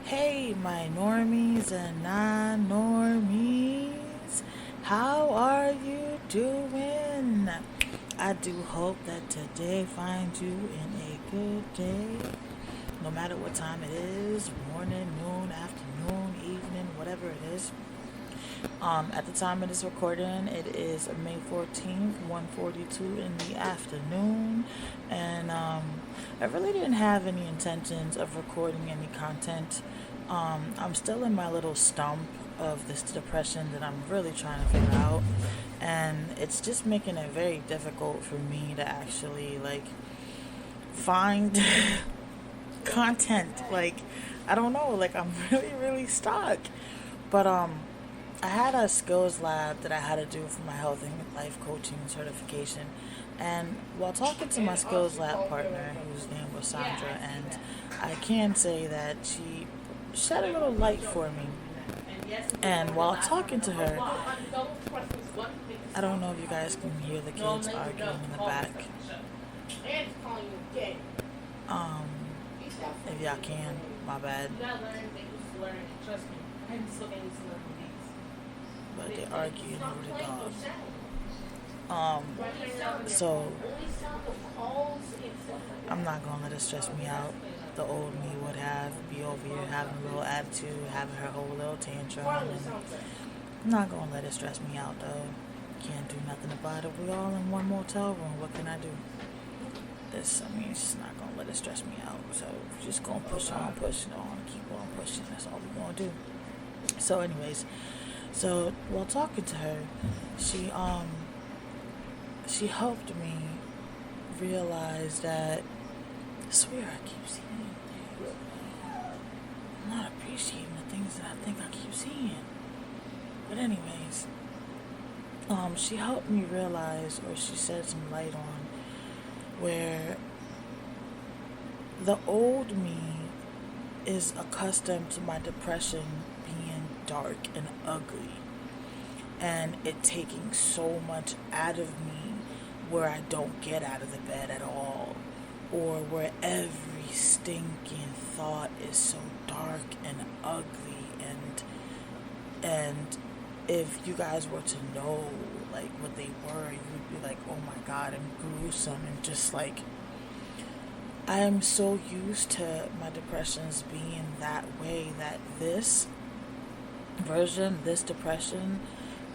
Hey, my normies and non normies, how are you doing? I do hope that today finds you in a good day, no matter what time it is morning, noon, afternoon, evening, whatever it is. At the time of this recording, it is May 14th, 1:42 in the afternoon, and I really didn't have any intentions of recording any content. I'm still in my little stump of this depression that I'm really trying to figure out, and it's just making it very difficult for me to actually find content. I don't know, I'm really stuck. But I had a skills lab that I had to do for my health and life coaching certification. And while talking to my skills lab partner, whose name was Sandra, and I can say that she shed a little light for me. And while talking to her, I don't know if you guys can hear the kids arguing in the back. Um, if y'all can, my bad. But they're arguing over the dog. Um, so I'm not gonna let it stress me out. The old me would have be over here having a little attitude, having her whole little tantrum, and I'm not gonna let it stress me out though. Can't do nothing about it. We all in one motel room. What can I do? It's just not gonna let it stress me out. So just gonna push on, keep on pushing. That's all we're gonna do. So, anyways, so while talking to her, she she helped me realize that I swear I keep seeing things. I'm not appreciating the things that I think I keep seeing. But anyways, she helped me realize, or she shed some light on, where the old me is accustomed to my depression being dark and ugly, and it taking so much out of me where I don't get out of the bed at all, or where every stinking thought is so dark and ugly, and if you guys were to know what they were, you would be like, oh my god, and gruesome, and just I am so used to my depressions being that way that this version, this depression,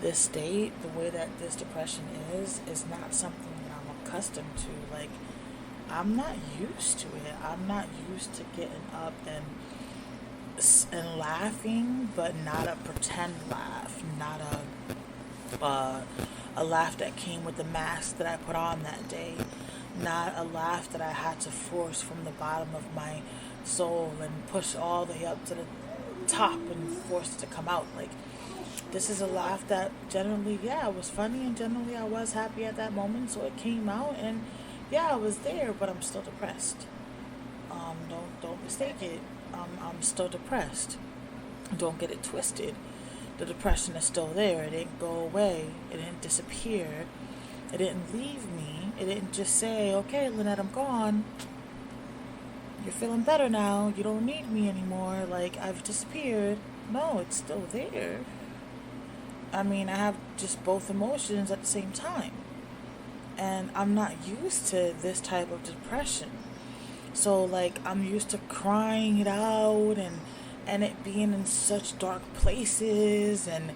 this state, the way that this depression is not something that I'm accustomed to. I'm not used to it. I'm not used to getting up and laughing, but not a pretend laugh, not a laugh that came with the mask that I put on that day, not a laugh that I had to force from the bottom of my soul and push all the way up to the top and force it to come out. This is a laugh that generally, yeah, it was funny, and generally I was happy at that moment, so it came out, and yeah, I was there, but I'm still depressed. Don't mistake it. I'm still depressed. Don't get it twisted. The depression is still there. It didn't go away. It didn't disappear. It didn't leave me. It didn't just say, okay, Lynette, I'm gone. You're feeling better now. You don't need me anymore. I've disappeared. No, it's still there. I have just both emotions at the same time. And I'm not used to this type of depression. So, I'm used to crying it out, and it being in such dark places, and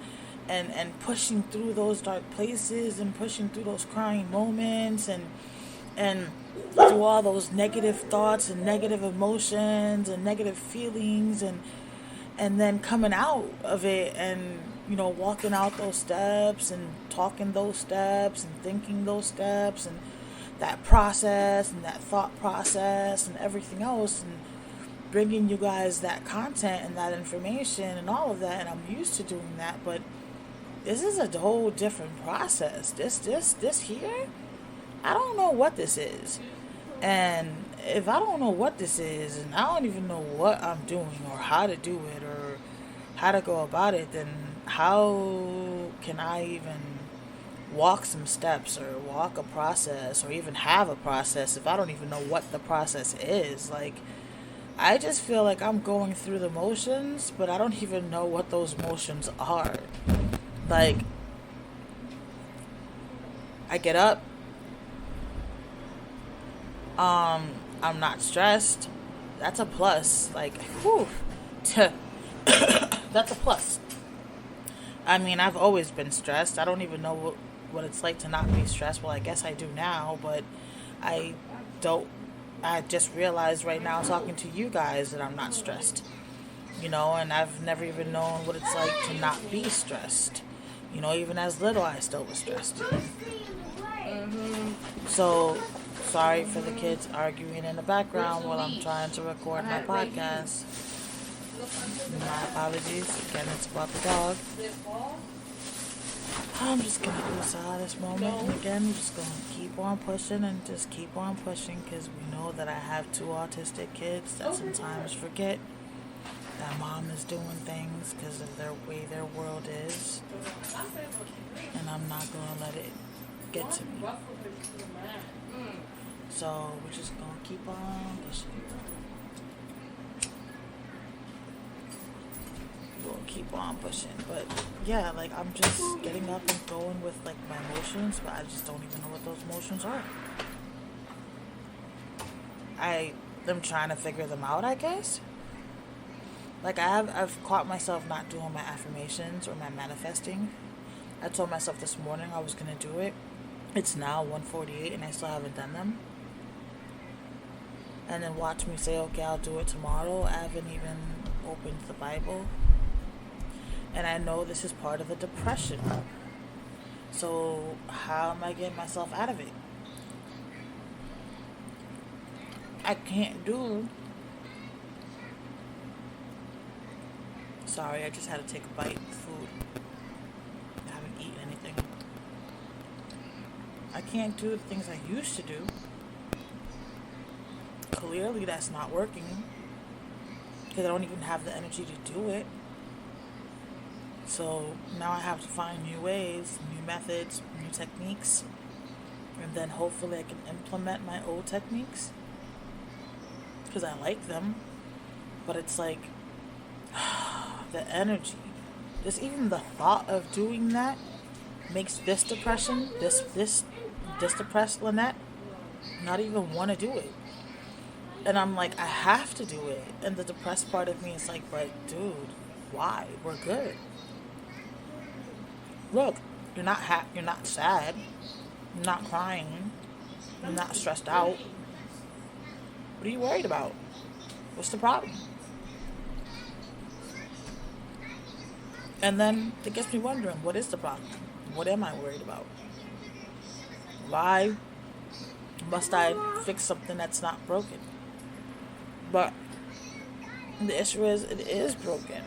pushing through those dark places, and pushing through those crying moments, and through all those negative thoughts and negative emotions and negative feelings, and then coming out of it, and walking out those steps and talking those steps and thinking those steps, and that process and that thought process and everything else, and bringing you guys that content and that information and all of that. And I'm used to doing that, but this is a whole different process. This here, I don't know what this is. And if I don't know what this is, and I don't even know what I'm doing or how to do it or how to go about it, then how can I even walk some steps or walk a process or even have a process if I don't even know what the process is? I just feel like I'm going through the motions, but I don't even know what those motions are. Like, I get up, I'm not stressed. That's a plus. Like, whew. That's a plus. I mean, I've always been stressed. I don't even know what it's like to not be stressed. Well, I guess I do now, but I don't. I just realized right now talking to you guys that I'm not stressed. And I've never even known what it's like to not be stressed. Even as little, I still was stressed. So, sorry for the kids arguing in the background while I'm trying to record my podcast. My apologies. Again, it's about the dog. I'm just going to lose out this moment. And again, we're just going to keep on pushing and just keep on pushing because we know that I have 2 autistic kids that sometimes forget that mom is doing things because of their way their world is. And I'm not going to let it get to me. So we're just going to keep on pushing. We'll keep on pushing. But yeah, like I'm just getting up and going with like my emotions, but I just don't even know what those emotions are. I am trying to figure them out, I guess. Like I've caught myself not doing my affirmations or my manifesting. I told myself this morning I was gonna do it. It's now 1:48 and I still haven't done them. And then watch me say, okay, I'll do it tomorrow. I haven't even opened the Bible. And I know this is part of the depression. So how am I getting myself out of it? I can't do... Sorry, I just had to take a bite of food. I haven't eaten anything. I can't do the things I used to do. Clearly that's not working. Because I don't even have the energy to do it. So now I have to find new ways, new methods, new techniques. And then hopefully I can implement my old techniques. Because I like them. But it's like... the energy. Just even the thought of doing that makes this depression, this depressed Lynette, not even want to do it. And I'm like, I have to do it. And the depressed part of me is like, but dude, why? We're good. Look, you're not you're not sad. You're not crying. You're not stressed out. What are you worried about? What's the problem? And then it gets me wondering, what is the problem? What am I worried about? Why must I fix something that's not broken? But the issue is, it is broken.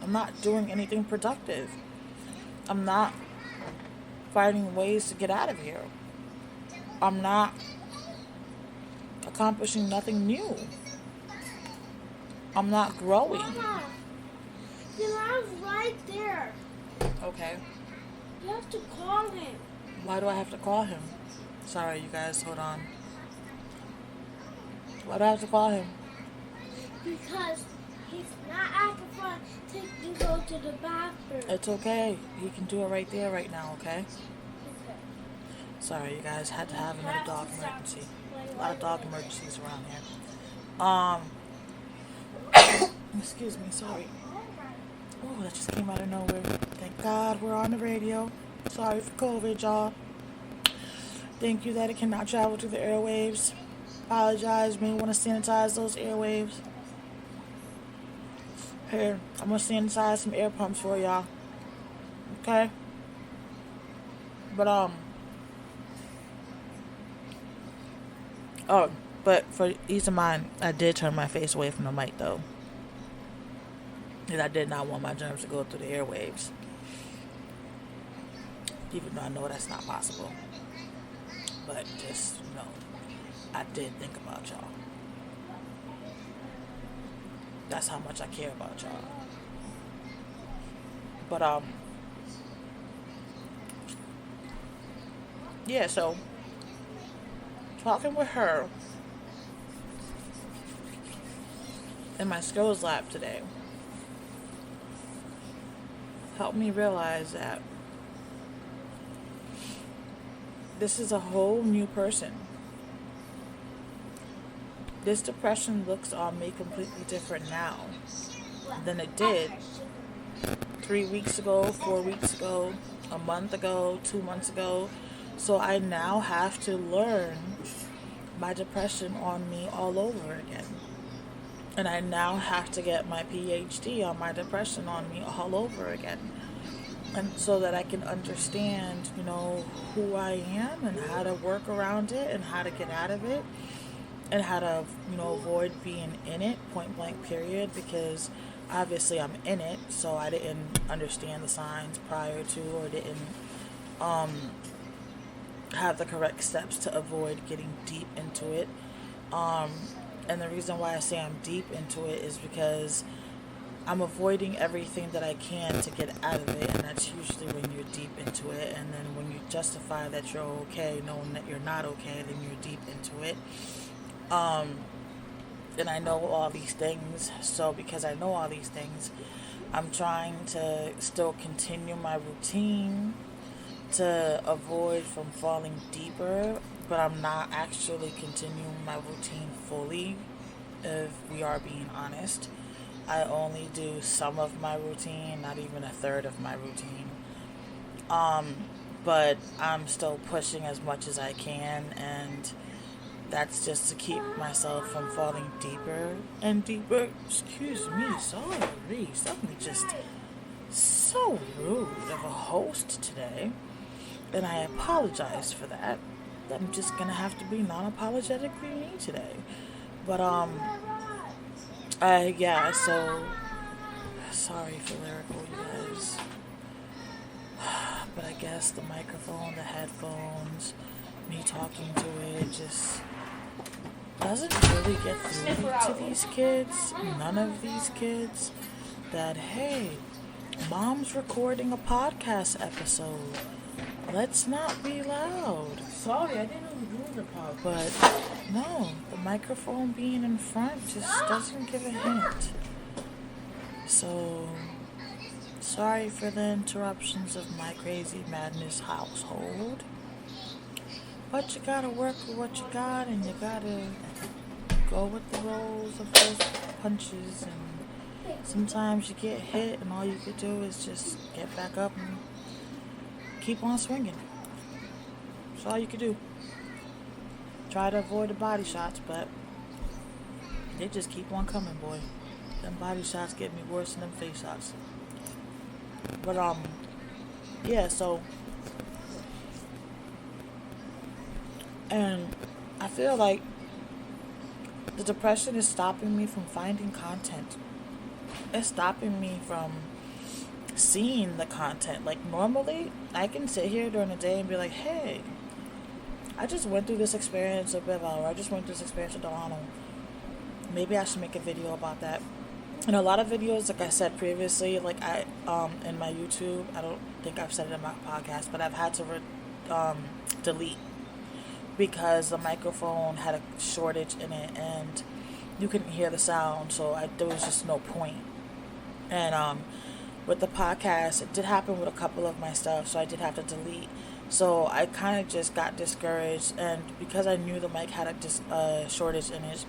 I'm not doing anything productive. I'm not finding ways to get out of here. I'm not accomplishing nothing new. I'm not growing. Mama, your mom's right there. Okay. You have to call him. Why do I have to call him? Sorry, you guys, hold on. Why do I have to call him? Because he's not acting fun. Take you go to the bathroom. It's okay. He can do it right there, right now, okay? Sorry, you guys, had to have another dog emergency. A lot of dog emergencies around here. Excuse me, sorry. Oh, that just came out of nowhere. Thank God we're on the radio. Sorry for COVID, y'all. Thank you that it cannot travel through the airwaves. Apologize, may want to sanitize those airwaves. Here, I'm going to sanitize some air pumps for y'all. Okay? But, oh, but for ease of mind, I did turn my face away from the mic, though. Because I did not want my germs to go through the airwaves. Even though I know that's not possible. But just, I did think about y'all. That's how much I care about y'all. But, yeah, so, talking with her, in my skills lab today helped me realize that this is a whole new person. This depression looks on me completely different now than it did 3 weeks ago, 4 weeks ago, a month ago, 2 months ago. So I now have to learn my depression on me all over again. And I now have to get my PhD on my depression on me all over again. And so that I can understand, who I am and how to work around it and how to get out of it and how to, avoid being in it, point blank period, because obviously I'm in it, so I didn't understand the signs prior to, or didn't have the correct steps to avoid getting deep into it. And the reason why I say I'm deep into it is because I'm avoiding everything that I can to get out of it, and that's usually when you're deep into it. And then when you justify that you're okay, knowing that you're not okay, then you're deep into it. And I know all these things, so because I know all these things, I'm trying to still continue my routine to avoid from falling deeper, but I'm not actually continuing my routine fully, if we are being honest. I only do some of my routine, not even a third of my routine. But I'm still pushing as much as I can, and that's just to keep myself from falling deeper and deeper. Excuse me, sorry. Somebody just so rude of a host today. And I apologize for that. I'm just gonna have to be non-apologetically me today. But so sorry for lyrical, you guys. But I guess the microphone, the headphones, me talking to it just doesn't really get through to these kids, none of these kids, that hey, mom's recording a podcast episode. Let's not be loud. Sorry, I didn't know you were doing the podcast. But no, the microphone being in front just doesn't give a hint. So, sorry for the interruptions of my crazy madness household. But you gotta work with what you got, and you gotta go with the rolls of those punches. And sometimes you get hit, and all you could do is just get back up and keep on swinging. That's all you could do. Try to avoid the body shots, but they just keep on coming, boy. Them body shots get me worse than them face shots. But so, and I feel like the depression is stopping me from finding content. It's stopping me from seeing the content. Like, normally I can sit here during the day and be like, hey, I just went through this experience with Bella, or I just went through this experience with Delano. Maybe I should make a video about that. And a lot of videos, like I said previously, like I in my YouTube, I don't think I've said it in my podcast, but I've had to delete because the microphone had a shortage in it and you couldn't hear the sound, so there was just no point. And with the podcast, it did happen with a couple of my stuff, so I did have to delete. So I kind of just got discouraged, and because I knew the mic had a shortage in it,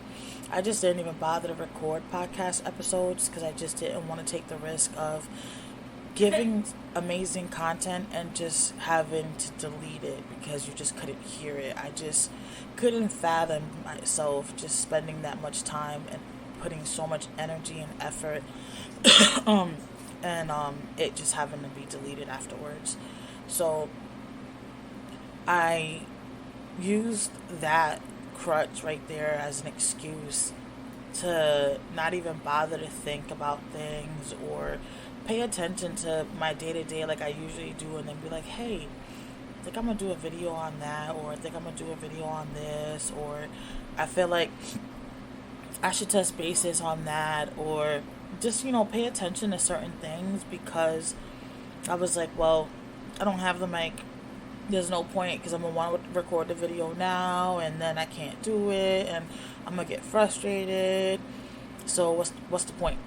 I just didn't even bother to record podcast episodes because I just didn't want to take the risk of giving amazing content and just having to delete it because you just couldn't hear it. I just couldn't fathom myself just spending that much time and putting so much energy and effort and it just having to be deleted afterwards. So I used that crutch right there as an excuse to not even bother to think about things or pay attention to my day-to-day like I usually do, and then be like, hey, I think I'm gonna do a video on that, or I think I'm gonna do a video on this, or I feel like I should test bases on that, or just, pay attention to certain things, because I was like, well, I don't have the mic. There's no point because I'm going to want to record the video now and then I can't do it and I'm going to get frustrated So what's the point?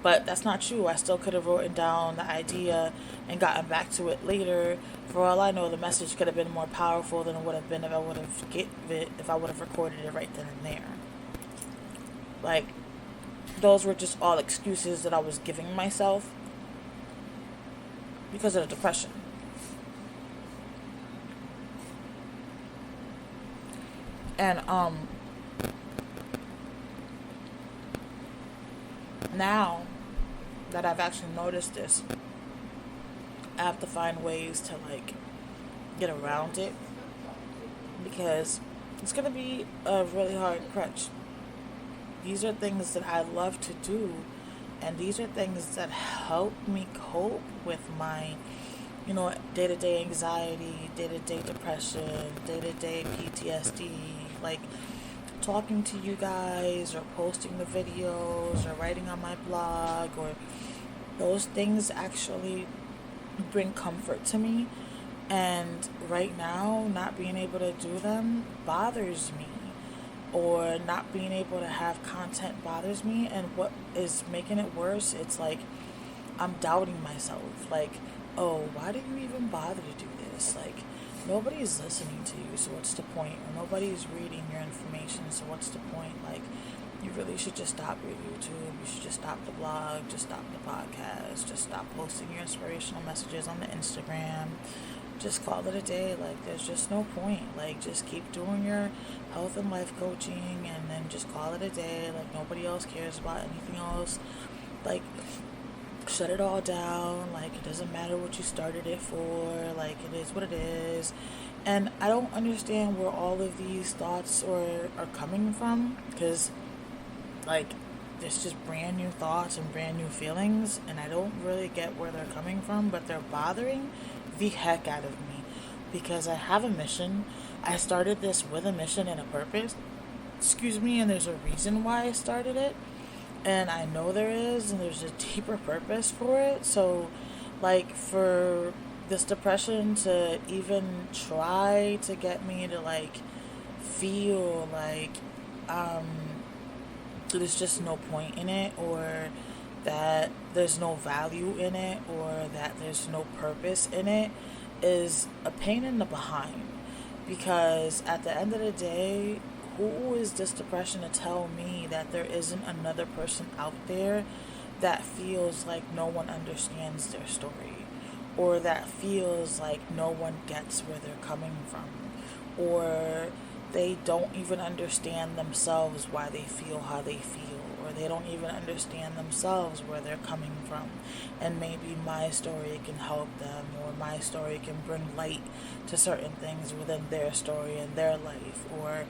But that's not true. I still could have written down the idea and gotten back to it later. For all I know, the message could have been more powerful than it would have been if I would have recorded it right then and there. Like, those were just all excuses that I was giving myself because of the depression. And now that I've actually noticed this, I have to find ways to like get around it, because it's gonna be a really hard crutch. These are things that I love to do, and these are things that help me cope with my, day-to-day anxiety, day-to-day depression, day-to-day PTSD. Like, talking to you guys, or posting the videos, or writing on my blog, or those things actually bring comfort to me. And right now, not being able to do them bothers me, or not being able to have content bothers me. And what is making it worse, it's like I'm doubting myself. Like, oh, why did you even bother to do this? Like, nobody's listening to you, so what's the point? Or nobody's reading your information, so what's the point? Like, you really should just stop your YouTube. You should just stop the blog. Just stop the podcast. Just stop posting your inspirational messages on the Instagram. Just call it a day. Like, there's just no point. Like, just keep doing your health and life coaching, and then just call it a day. Like, nobody else cares about anything else. Like, shut it all down. Like, it doesn't matter what you started it for. Like, it is what it is. And I don't understand where all of these thoughts are coming from, because like, it's just brand new thoughts and brand new feelings, and I don't really get where they're coming from, but they're bothering the heck out of me, because I have a mission. I started this with a mission and a purpose, and there's a reason why I started it, and I know there is, and there's a deeper purpose for it. So, like, for this depression to even try to get me to, like, feel like there's just no point in it, or that there's no value in it, or that there's no purpose in it, is a pain in the behind. Because at the end of the day, who is this depression to tell me that there isn't another person out there that feels like no one understands their story, or that feels like no one gets where they're coming from, or they don't even understand themselves why they feel how they feel, or they don't even understand themselves where they're coming from. And maybe my story can help them, or my story can bring light to certain things within their story and their life. Or,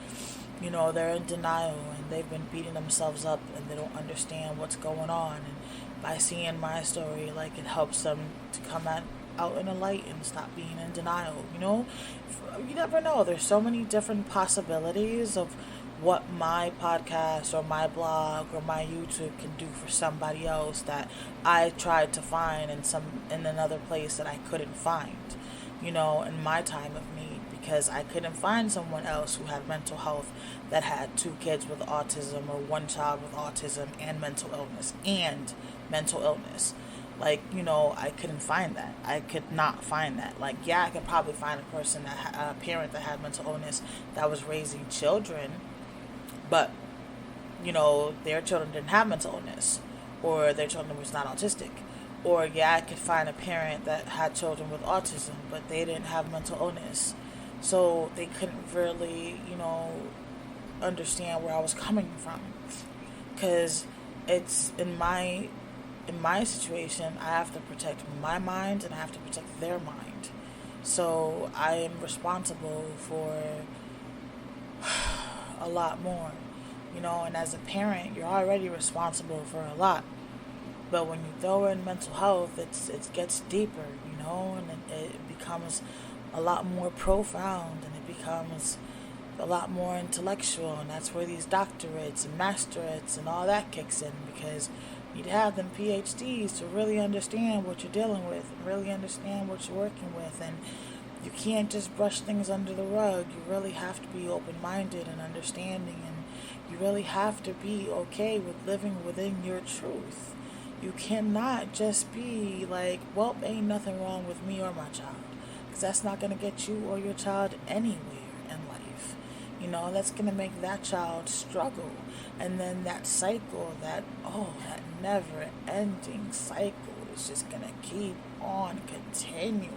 they're in denial and they've been beating themselves up and they don't understand what's going on. And by seeing my story, like, it helps them to come out in the light and stop being in denial. You never know. There's so many different possibilities of what my podcast or my blog or my YouTube can do for somebody else that I tried to find in another place that I couldn't find, in my time of need, because I couldn't find someone else who had mental health that had 2 kids with autism, or 1 child with autism and mental illness. Like, I couldn't find that. I could not find that. Like, yeah, I could probably find a parent that had mental illness that was raising children, but, their children didn't have mental illness, or their children was not autistic. Or, yeah, I could find a parent that had children with autism, but they didn't have mental illness. So they couldn't really, understand where I was coming from. Because it's in my situation, I have to protect my mind and I have to protect their mind. So I am responsible for a lot more, and as a parent, you're already responsible for a lot. But when you throw in mental health, it gets deeper, and it becomes a lot more profound, and it becomes a lot more intellectual, and that's where these doctorates and masterates and all that kicks in, because you'd have them PhDs to really understand what you're dealing with and really understand what you're working with. And you can't just brush things under the rug. You really have to be open-minded and understanding, and You really have to be okay with living within your truth. You cannot just be like, well, ain't nothing wrong with me or my child. Because that's not going to get you or your child anywhere in life. That's going to make that child struggle. And then that cycle, that never ending cycle is just going to keep on continuing.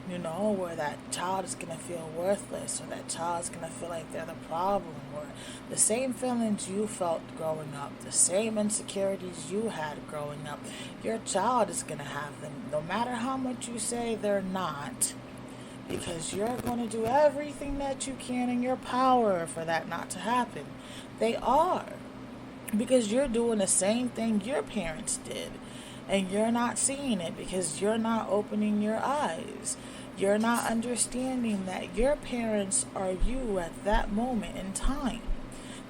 Where that child is going to feel worthless, or that child is going to feel like they're the problem, or the same feelings you felt growing up, the same insecurities you had growing up, your child is going to have them, no matter how much you say they're not, because you're going to do everything that you can in your power for that not to happen. They are, because you're doing the same thing your parents did, and you're not seeing it because you're not opening your eyes. You're not understanding that your parents are you at that moment in time.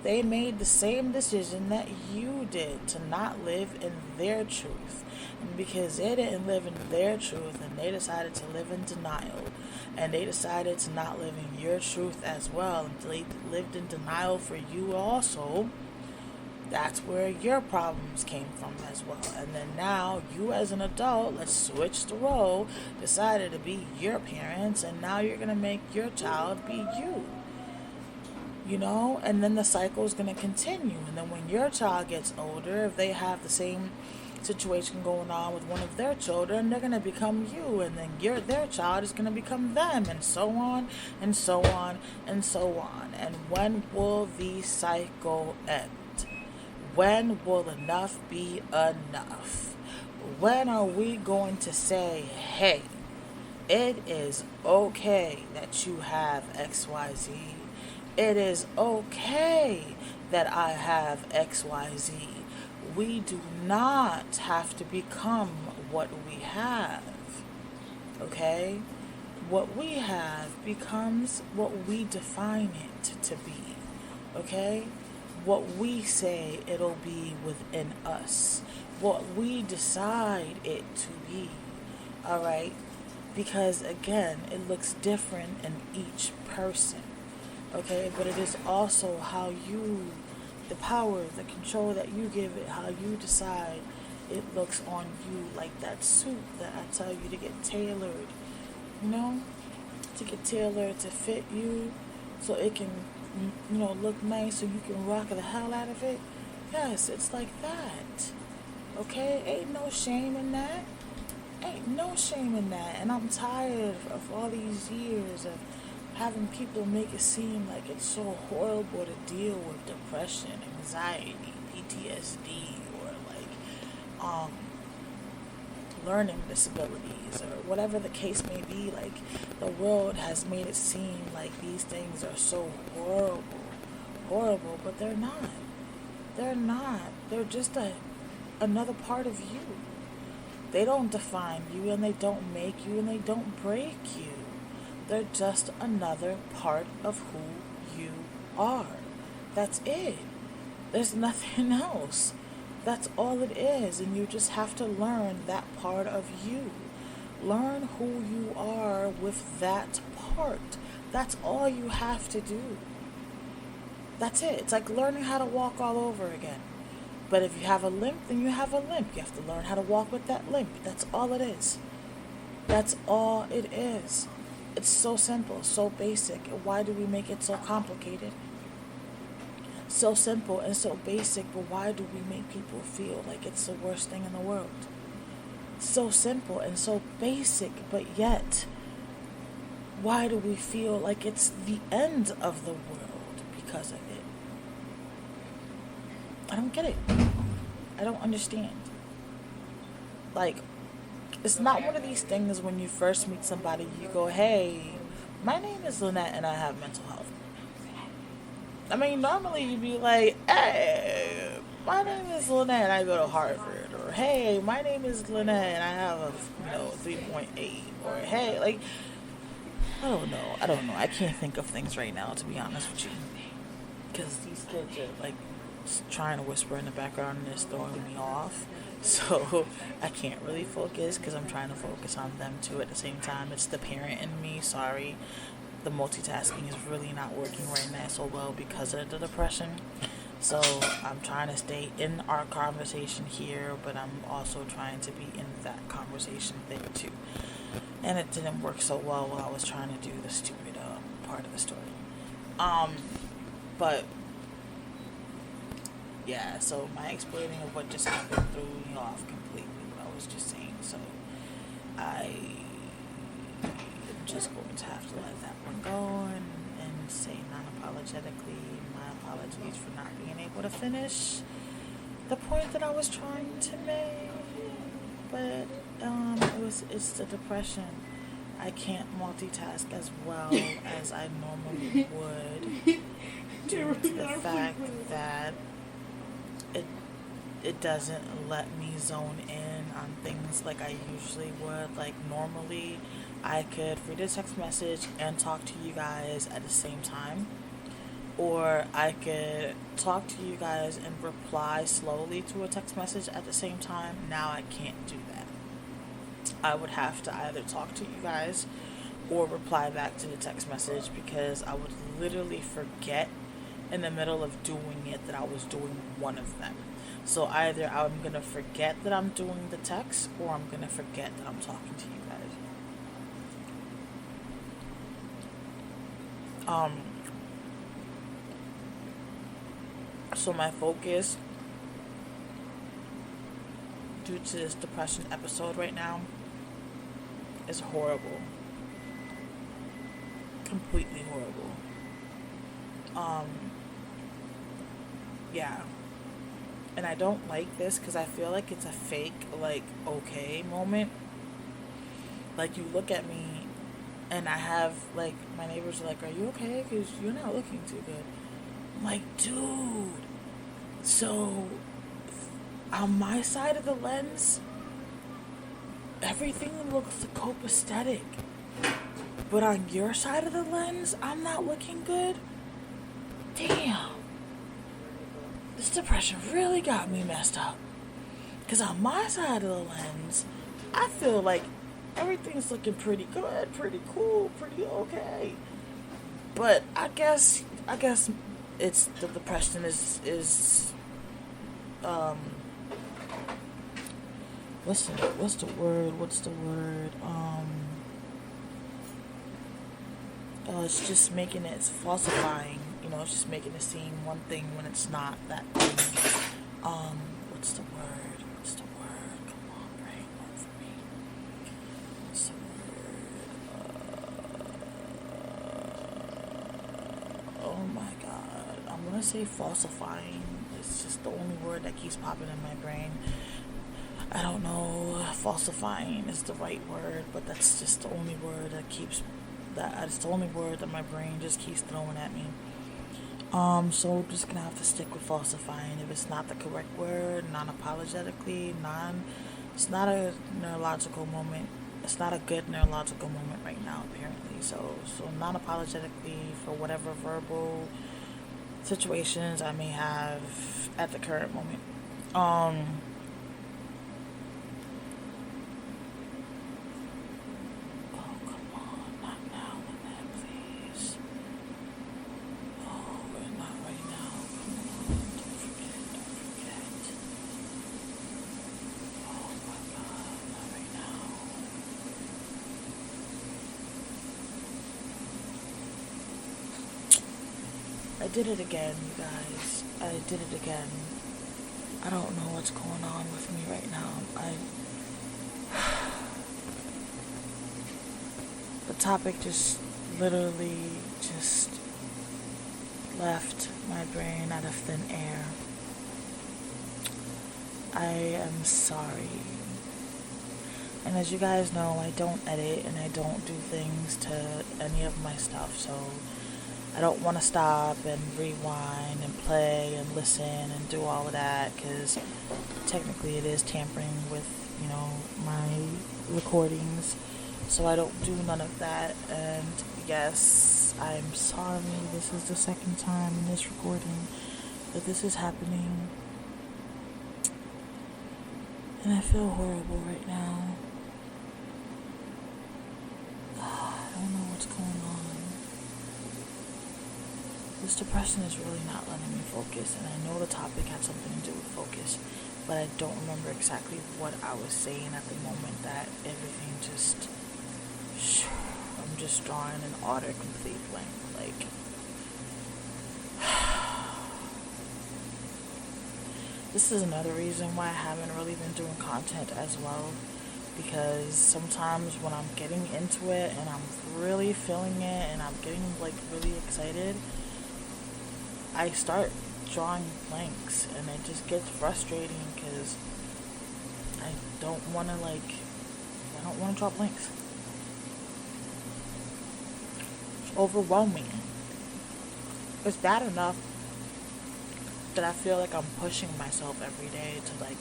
They made the same decision that you did to not live in their truth. And because they didn't live in their truth, and they decided to live in denial, and they decided to not live in your truth as well, and they lived in denial for you also, that's where your problems came from as well. And then now, you as an adult, let's switch the role, decided to be your parents, and now you're going to make your child be you. And then the cycle is going to continue. And then when your child gets older, if they have the same situation going on with one of their children, they're going to become you, and then their child is going to become them, and so on, and so on, and so on. And when will the cycle end? When will enough be enough? When are we going to say, hey, it is okay that you have XYZ. It is okay that I have XYZ. We do not have to become what we have. Okay? What we have becomes what we define it to be. Okay? What we say it'll be within us. What we decide it to be. Alright? Because again, it looks different in each person. Okay? But it is also how you, the power, the control that you give it, how you decide it looks on you. Like that suit that I tell you to get tailored. To get tailored to fit you, so it can look nice, so you can rock the hell out of it. Yes, it's like that. Okay? Ain't no shame in that. And I'm tired of all these years of having people make it seem like it's so horrible to deal with depression, anxiety, PTSD, or like learning disabilities, or whatever the case may be. Like, the world has made it seem like these things are so horrible, but they're not. They're just another part of you. They don't define you, and they don't make you, and they don't break you. They're just another part of who you are. That's it. There's nothing else. That's all it is. And you just have to learn that part of you. Learn who you are with that part. That's all you have to do. That's it. It's like learning how to walk all over again. But if you have a limp, then you have a limp. You have to learn how to walk with that limp. That's all it is. That's all it is. It's so simple, so basic. Why do we make it so complicated? So simple and so basic, but why do we make people feel like it's the worst thing in the world? So simple and so basic, but yet, why do we feel like it's the end of the world because of it? I don't get it. I don't understand. Like, it's not one of these things when you first meet somebody, you go, hey, my name is Lynette and I have mental health. I mean, normally you'd be like, hey, my name is Lynette and I go to Harvard. Or, hey, my name is Lynette and I have a 3.8. Or, hey, like, I don't know. I can't think of things right now, to be honest with you. Because these kids are, like, trying to whisper in the background and it's throwing me off. So I can't really focus because I'm trying to focus on them too at the same time. It's the parent in me, sorry. the multitasking is really not working right now so well because of the depression. So I'm trying to stay in our conversation here, but I'm also trying to be in that conversation thing too. And it didn't work so well while I was trying to do the stupid part of the story. But yeah, so my explaining of what just happened threw me off completely. What I was just saying. So I am just going to have to let that one go and say non-apologetically my apologies for not being able to finish the point that I was trying to make. But it's the depression. I can't multitask as well as I normally would due to the fact that it doesn't let me zone in on things like I usually would. Like normally I could read a text message and talk to you guys at the same time, or I could talk to you guys and reply slowly to a text message at the same time. Now I can't do that. I would have to either talk to you guys or reply back to the text message, because I would literally forget in the middle of doing it that I was doing one of them. So either I'm going to forget that I'm doing the text, or I'm going to forget that I'm talking to you guys. So my focus due to this depression episode right now is horrible. Completely horrible. Yeah. And I don't like this because I feel like it's a fake, like, okay moment. Like, you look at me and I have, like, my neighbors are like, are you okay? Because you're not looking too good. I'm like, dude. So, on my side of the lens, everything looks copacetic. But on your side of the lens, I'm not looking good. Damn. This depression really got me messed up. Because on my side of the lens, I feel like everything's looking pretty good, pretty cool, pretty okay. But I guess it's the depression is what's the word? It's just making it, it's falsifying. It's just making it seem one thing when it's not that thing. What's the word? Come on, brain, work for me. What's the word? Oh my God. I'm gonna say falsifying. It's just the only word that keeps popping in my brain. I don't know if falsifying is the right word, but that's just the only word it's the only word that my brain just keeps throwing at me. So we're just gonna have to stick with falsifying. If it's not the correct word, non-apologetically, it's not a neurological moment. It's not a good neurological moment right now, apparently. So non-apologetically for whatever verbal situations I may have at the current moment. I did it again, you guys. I did it again. I don't know what's going on with me right now. The topic just literally just left my brain out of thin air. I am sorry. And as you guys know, I don't edit and I don't do things to any of my stuff, so I don't want to stop and rewind and play and listen and do all of that, because technically it is tampering with, my recordings. So I don't do none of that. And yes, I'm sorry. This is the second time in this recording that this is happening. And I feel horrible right now. I don't know what's going on. this depression is really not letting me focus, and I know the topic had something to do with focus, but I don't remember exactly what I was saying at the moment that everything just, I'm just drawing an utter complete blank, like, this is another reason why I haven't really been doing content as well, because sometimes when I'm getting into it and I'm really feeling it and I'm getting like really excited, I start drawing blanks and it just gets frustrating because I don't want to draw blanks. It's overwhelming. It's bad enough that I feel like I'm pushing myself every day to like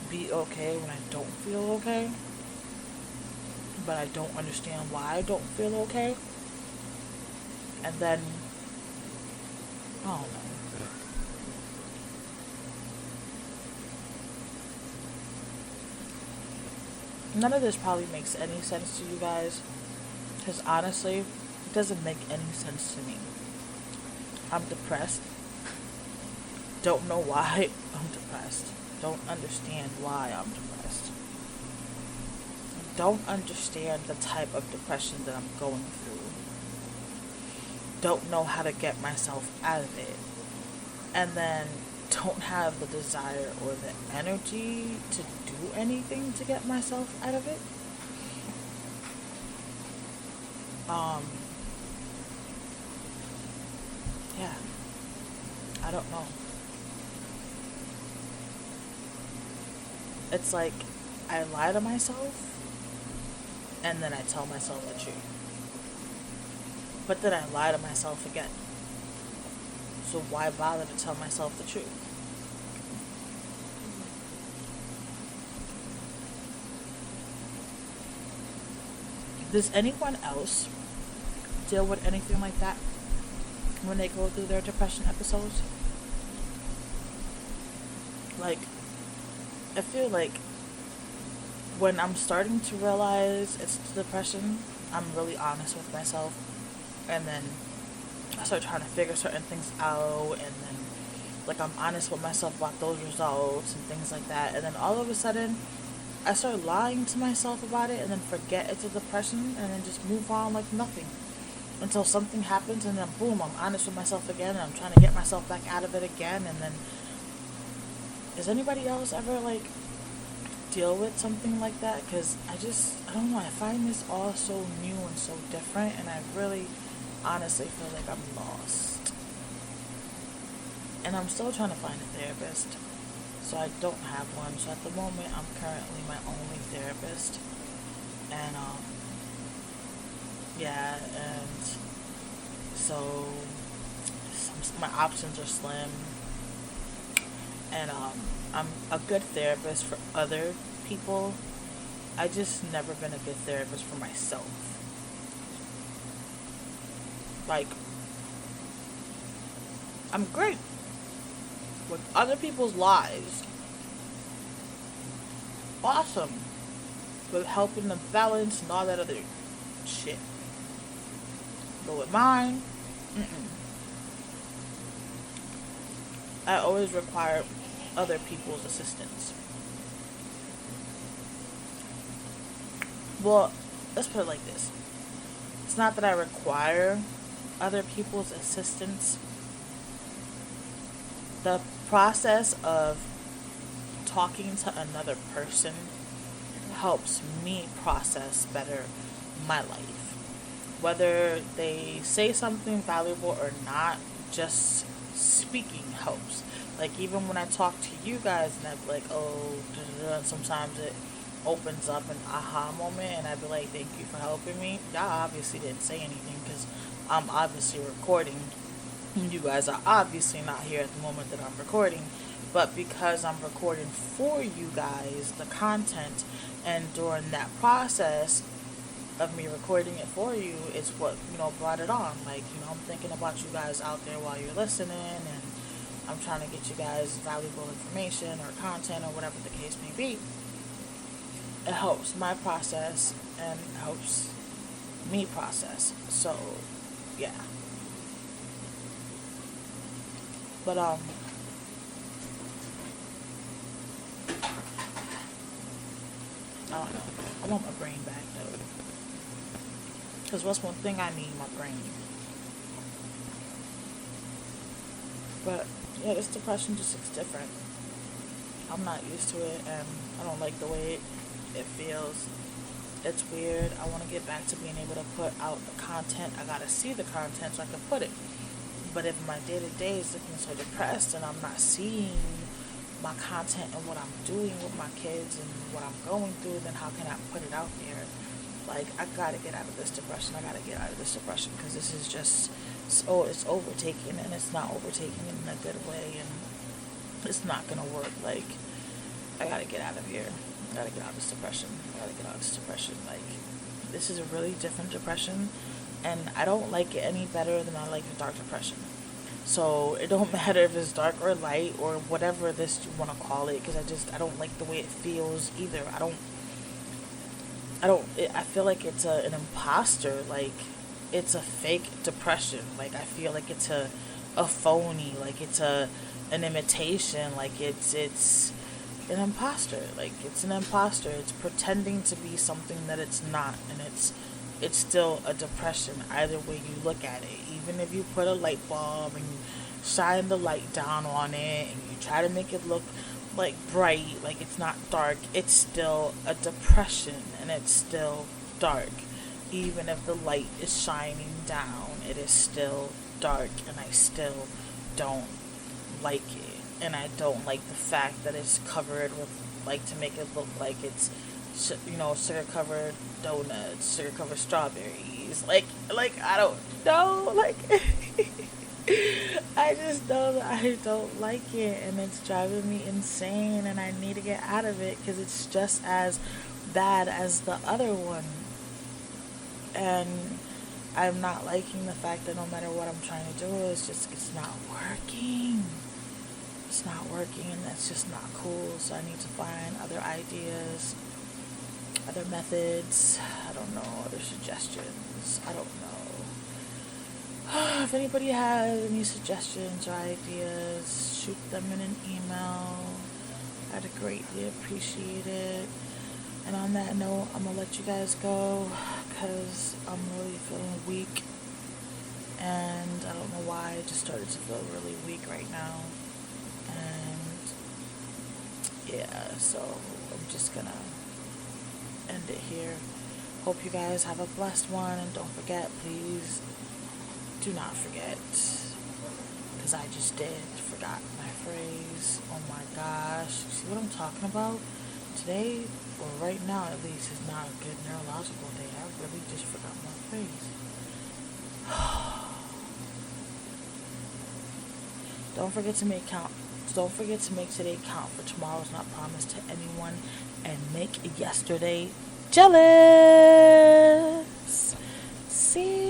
be okay when I don't feel okay, but I don't understand why I don't feel okay, and then I don't know. None of this probably makes any sense to you guys, because honestly, it doesn't make any sense to me. I'm depressed. Don't know why I'm depressed. Don't understand why I'm depressed. Don't understand the type of depression that I'm going through. Don't know how to get myself out of it. And then don't have the desire or the energy to do anything to get myself out of it. Yeah. I don't know. It's like I lie to myself and then I tell myself the truth. But then I lie to myself again. So why bother to tell myself the truth? Does anyone else deal with anything like that when they go through their depression episodes? Like, I feel like when I'm starting to realize it's depression, I'm really honest with myself, and then I start trying to figure certain things out, and then like I'm honest with myself about those results and things like that, and then all of a sudden I start lying to myself about it and then forget it's a depression and then just move on like nothing until something happens, and then boom, I'm honest with myself again and I'm trying to get myself back out of it again. And then does anybody else ever like deal with something like that? Because I don't know, I find this all so new and so different, and I really honestly feel like I'm lost, and I'm still trying to find a therapist. So I don't have one. So at the moment, I'm currently my only therapist. And, yeah, and so my options are slim. And, I'm a good therapist for other people. I just never been a good therapist for myself. Like, I'm great with other people's lives. Awesome. With helping them balance and all that other shit. But with mine, I always require other people's assistance. Well, let's put it like this. It's not that I require other people's assistance. The process of talking to another person helps me process better my life. Whether they say something valuable or not, just speaking helps. Like, even when I talk to you guys and I'd be like, oh, sometimes it opens up an aha moment and I'd be like, thank you for helping me. Y'all obviously didn't say anything because I'm obviously recording. You guys are obviously not here at the moment that I'm recording, but because I'm recording for you guys the content, and during that process of me recording it for you, it's what, brought it on. Like, I'm thinking about you guys out there while you're listening, and I'm trying to get you guys valuable information or content or whatever the case may be. It helps my process and helps me process. So, yeah. But I don't know. I want my brain back though. Because what's one thing I need? My brain. But yeah, this depression just looks different. I'm not used to it, and I don't like the way it feels. It's weird. I want to get back to being able to put out the content. I gotta see the content so I can put it. But if my day-to-day is looking so depressed and I'm not seeing my content and what I'm doing with my kids and what I'm going through, then how can I put it out there? Like, I gotta get out of this depression. I gotta get out of this depression because this is just, it's overtaking, and it's not overtaking in a good way, and it's not gonna work. Like, I gotta get out of here. I gotta get out of this depression. Like, this is a really different depression, and I don't like it any better than I like the dark depression. So it don't matter if it's dark or light or whatever this you want to call it, because I don't like the way it feels either. I feel like it's an imposter. Like, it's a fake depression. Like, I feel like it's a phony. Like, it's an imitation. Like, it's an imposter. Like, it's an imposter. It's pretending to be something that it's not, and it's still a depression either way you look at it. Even if you put a light bulb and you shine the light down on it and you try to make it look like bright, like it's not dark, it's still a depression, and it's still dark. Even if the light is shining down, it is still dark, and I still don't like it. And I don't like the fact that it's covered with, like, to make it look like it's, sugar covered donuts, sugar covered strawberries. Like I don't know. Like, I just know that I don't like it, and it's driving me insane, and I need to get out of it because it's just as bad as the other one. And I'm not liking the fact that no matter what I'm trying to do, it's not working. It's not working, and that's just not cool. So I need to find other ideas, other methods, I don't know, other suggestions, I don't know. If anybody has any suggestions or ideas, shoot them in an email. I'd greatly appreciate it. And on that note, I'm going to let you guys go because I'm really feeling weak. And I don't know why, I just started to feel really weak right now. And yeah, so I'm just going to end it here. Hope you guys have a blessed one, and don't forget, please do not forget, because I just forgot my phrase. Oh my gosh, see what I'm talking about? Today, or right now at least, is not a good neurological day. I really just forgot my phrase. Don't forget to make today count, for tomorrow's not promised to anyone, and make yesterday jealous. See